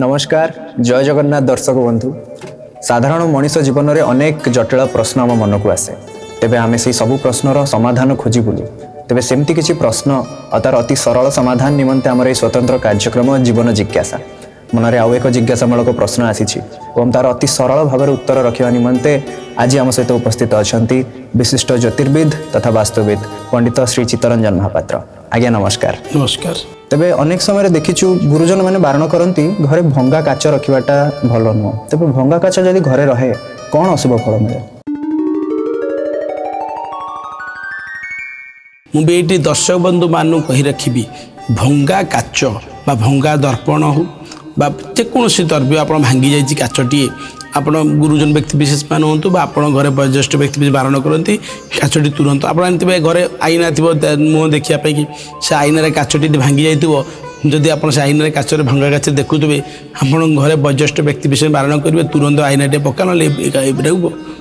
नमस्कार जय जगन्नाथ दर्शक बंधु। साधारण मनीष जीवन में अनेक जटिल प्रश्न आम मन को आसे, तेबे आमे से सबु प्रश्नर समाधान खोजी बुलू। तेबे सेमती किछि प्रश्न और तार अति सरल समाधान निमंते आमर ए स्वतंत्र कार्यक्रम जीवन जिज्ञासा मनरे आउ एक जिज्ञासामूलक प्रश्न आसीछि और तार अति सरल भाव उत्तर रखा निमंते आज आम सहित उपस्थित अच्छा विशिष्ट ज्योतिर्विद तथा वास्तुविद पंडित श्री चित्तरंजन महापात्र। आज्ञा नमस्कार। नमस्कार। तेबे अनेक समय देखीचु गुरुजन मैंने बारण करती घरे भंगा काच रखाटा भल नुह। तेबे भंगा काच जदि घरे रहे कौन अशुभ फल मिले? मुझे दर्शक बंधु मानू कही रखी भंगा काच बा भंगा दर्पण हो जेकोसी द्रव्य आप भांगी जाइए काचटी आप गुरुजन व्यक्ति विशेष मान हूँ आप घर वयोज्येष्ठ व्यक्ति विशेष बारण करती काचटी तुरंत आप घरे आईना थी मुँह देखापी कि से आईनार काचटी भांगी जाइए जदि आप से आईनार काचर भंगा काच देखुवे आप घरे वयोज्येष्ठ व्यक्ति विशेष बारण करेंगे तुरंत आईनाटे पका ना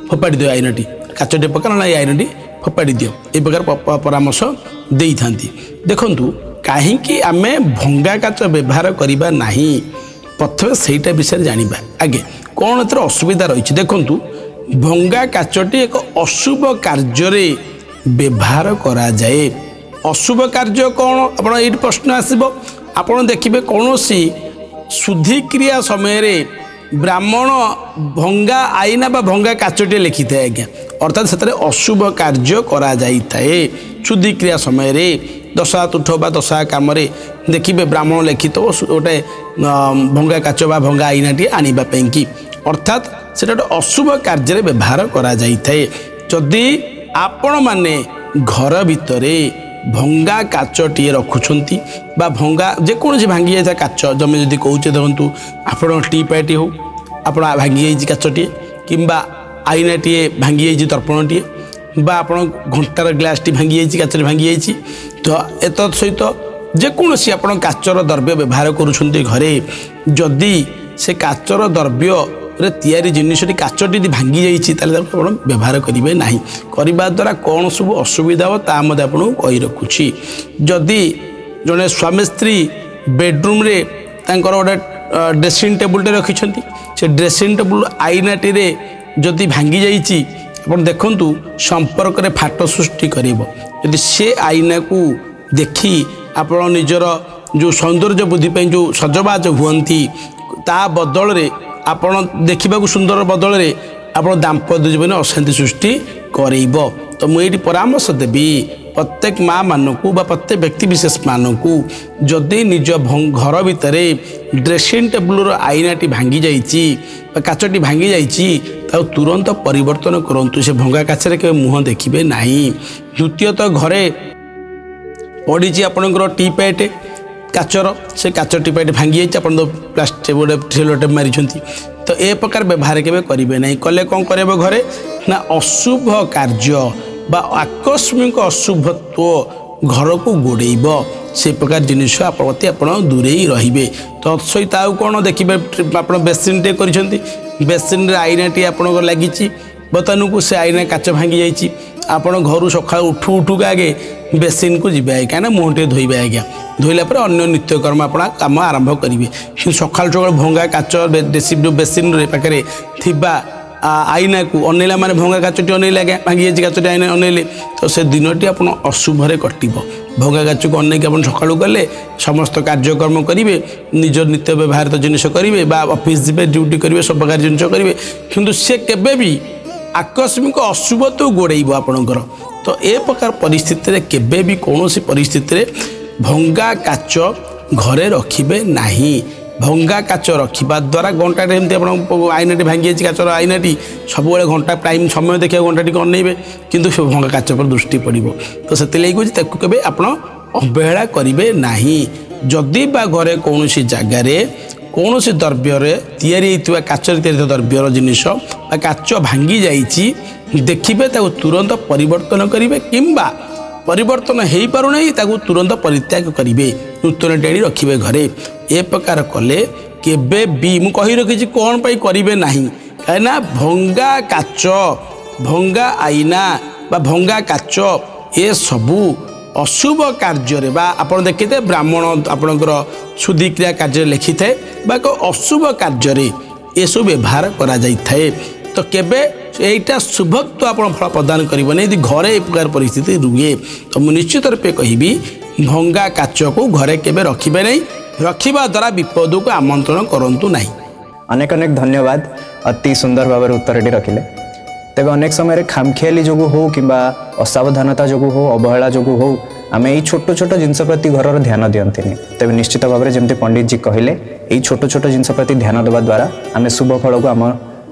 फोपाड़ी दियो आईनाटी काचटे पका ना आईनाटी फोपाड़ी दियो ये प्रकार परामर्श दे था। देखु कहीं आम भंगा काच व्यवहार करवा ना प्रथम से विषय जाना आगे कौन एथर असुविधा रही। देखु भंगा काचटी एक अशुभ कार्य व्यवहार करा जाए। अशुभ कार्य कौन आप ये प्रश्न आसब आप देखिए कौन शुद्धिक्रिया समय ब्राह्मण भंगा आईना बा भंगा काचटे लिखि था आज्ञा अर्थात से अशुभ कार्य करा जाई थाए। शुद्धिक्रिया समय दशा तुठ बा दशा कम देखिए ब्राह्मण लिखित गोटे भंगा काच बा भंगा आईनाटी आने की अर्थात से अशुभ कार्य व्यवहार करा जाई थाए। जदि आपण माने घर भितर भंगा काचटी रखुंट बा भंगा जेकोसी भांगी जाए काच जमे जदि कहे देखूँ आप टी पाटी हो आप भांगी जाइए काचटी किंबा आईनाटीए भांगी जाइए दर्पणटीए बा आप घंटार ग्लासटी भांगी जाइए काचर भांगी जाइए तो एत सहित जेकोसी आप काचर द्रव्य व्यवहार करुँच घरे जदि से काचर द्रव्य तैयारी जिनटी काचटी भांगी जाइए व्यवहार करेंगे ना करने द्वारा कौन सब असुविधा हो आपको कही रखुच्छी। जदि जड़े स्वामी स्त्री बेडरूम रे गोटे ड्रेसिंग टेबुलटे रखिंट से ड्रेसिंग टेबुल आईनाटी जदि भांगी जाइए आप देखु संपर्क में फाट सृष्टि कर से आईना को देखी आप निजर जो सौंदर्य बुद्धि जो सजबाज हुंती ता बदल रे आपण देखा सुंदर बदल रे आप दाम्पत्य जीवन अशांति सृष्टि करेब। तो मुझे परामर्श देवी प्रत्येक माँ मानक बा प्रत्येक व्यक्ति विशेष मानक जदि निज घर भितर ड्रेसिंग टेबुल आईनाटी भांगी जाइए काचटी भांगी जाइए तुरंत परिवर्तन करूँ से भंगा काचरे के मुँह देखिए ना। द्वितीयतः घरे पड़ी आपंकर टी पैट काचर से काच टी पैट भांगी जाइए प्लास्टिक गोटे ठेलोटे मारी तो ए प्रकार व्यवहार के करेंगे ना कले कौन करेंगे घरे ना अशुभ कार्य बा आकस्मिक अशुभत्व घर को गोड़ेब से प्रकार जिनिस प्रति आप दूरे रे। तत्सहित आउ कौन देखिए आप बेसिनटे कर बेसिन आईनाटी आप लगी बर्तमान को से आईना काच भांगी जाइए आप घर सका उठू उठूक आगे बेसिन को जी कहीं मुहटे धोबे आज्ञा धोला अन्य नित्यकर्म आप कम आरंभ करेंगे सका सका भंगा काच बेसिन पाखे थिबा आईना को अनेला माने भंगा काचटी अनेला आज्ञा भांगी जाइए काचटी आईना अनेले तो से दिनटी आप अशुभरे कटब। भंगा काच को अनेक आप सका गले समस्त कार्यक्रम करेंगे निज नित्य व्यवहारित जिनिस करेंगे ऑफिस जी ड्यूटी करेंगे सब प्रकार जिन करेंगे किंतु से केबे भी आकस्मिक अशुभ तो गोड़ेब आपणकर। तो ए प्रकार परिस्थिति केबे भी कौन परिस्थिति भंगा काच घरे रखिबे नाही। भंगा काच रखा द्वारा घंटाटे एमती आईनाटी भांगी जाइए काचर आईनाटी सब घंटा टाइम समय देखा घंटाटी अनेबे किंतु से भंगा काच पर दृष्टि पड़ो तो से कहे आप अवहेला करेंगे ना। जदि बा घरे कौन जगार कौन द्रव्य तैयारी काचर तैयारी द्रव्यर जिनिस काच भांगी जाइए देखिए तुरंत परिवर्तन करेंगे किंबा परिवर्तन हो पारना तुरंत परित्याग करेंगे नूतन टेणी रखिए घरे। ए प्रकार कले केबे भी मु कही रखी कौन पाई करेंगे ना कहीं भंगा काच भंगा आईना बा भंगा काच ए सबू अशुभ कार्य बा आपण देखिथे ब्राह्मण आपणकर शुद्धिक्रिया कार्य लिखि थाए बा एक अशुभ कार्य ये सब व्यवहार करा जाई थाए तो केबे एटा शुभत्व आपण फल प्रदान करिवने यदि घरे ए प्रकार परिस्थिति रुए तो मु निश्चित रूपे कहिबी भंगा काच को घरे केबे रखिबे नहीं रखिबा द्वारा विपद को आमंत्रण करंतु नहीं। अनेक अनेक धन्यवाद अति सुंदर भाव उत्तर रखिले। तेबे अनेक समय खामखियाली जो हो कि असावधानता जो हो अवहेला जो हो आम यही छोट छोट जिनस प्रति घर ध्यान दियंती तेबे निश्चित भाव में जमी पंडित जी कहले यही छोट छोट जिनस प्रति ध्यान देवा द्वारा आम शुभ फल को आम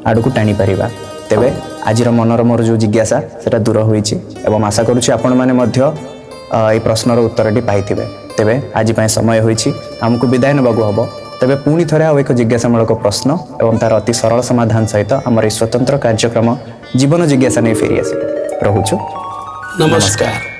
आड़ को टाणी पारिबा। तेबे आजिर मनर मोर जो जिज्ञासा सेटा दूर होईछि एवं आशा करुछि आपण माने मध्य ए प्रश्नर उत्तरटी पाइथिबे। तेबे आज पय समय होईछि हमकु विदाय नबागु हबो। तेबे पुणी थरे आ एक जिज्ञासामूलक प्रश्न एवं तार अति सरल समाधान सहित आमर स्वतंत्र कार्यक्रम जीवन जिज्ञासा नहीं फेरी आसिबो। रहुछु, नमस्कार।